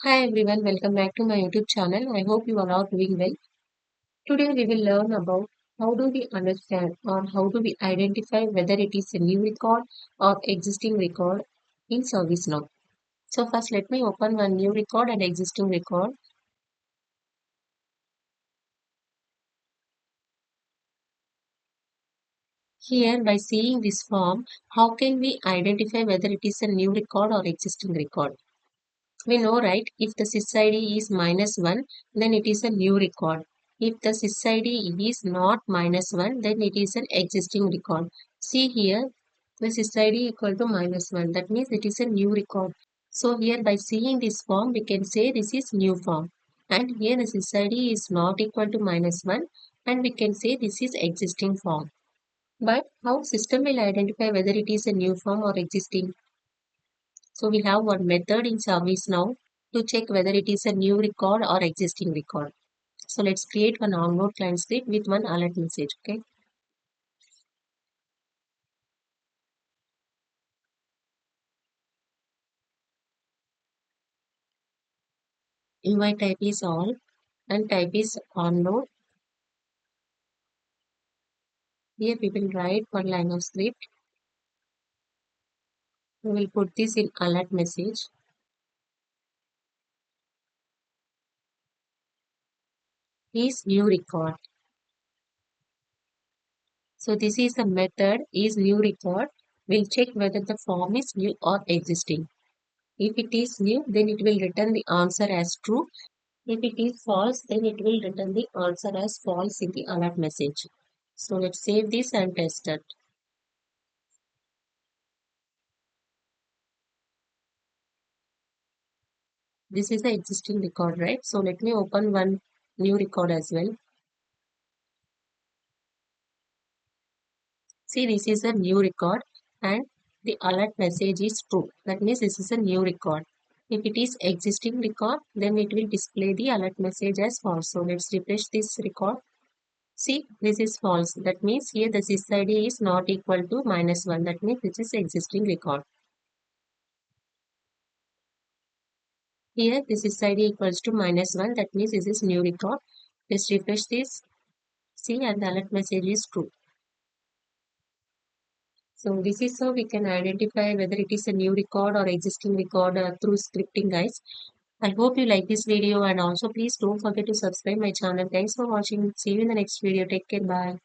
Hi everyone, welcome back to my YouTube channel. I hope you are all doing well. Today we will learn about how do we understand or how do we identify whether it is a new record or existing record in ServiceNow. So first let me open one new record and existing record. Here by seeing this form, how can we identify whether it is a new record or existing record? We know, right? If the sys is -1, then it is a new record. If the sys is not -1, then it is an existing record. See here, the sys equal to -1. That means it is a new record. So here by seeing this form, we can say this is new form. And here the sys is not equal to -1, and we can say this is existing form. But how system will identify whether it is a new form or existing? So we have one method in ServiceNow to check whether it is a new record or existing record. So let's create one onboard client script with one alert message. Okay. UI type is all and type is onboard. Here we will write one line of script. We will put this in alert message. Is new record. So this is the method is new record. We'll check whether the form is new or existing. If it is new, then it will return the answer as true. If it is false, then it will return the answer as false in the alert message. So let's save this and test it. This is the existing record, right? So let me open one new record as well. See, this is a new record and the alert message is true. That means this is a new record. If it is existing record, then it will display the alert message as false. So let's refresh this record. See, this is false. That means here the sys is not equal to -1. That means this is existing record. Here this is id equals to -1. That means this is new record. Let's refresh this. See, and the alert message is true. So this is how we can identify whether it is a new record or existing record through scripting, guys. I hope you like this video and also please don't forget to subscribe my channel. Thanks for watching. See you in the next video. Take care. Bye.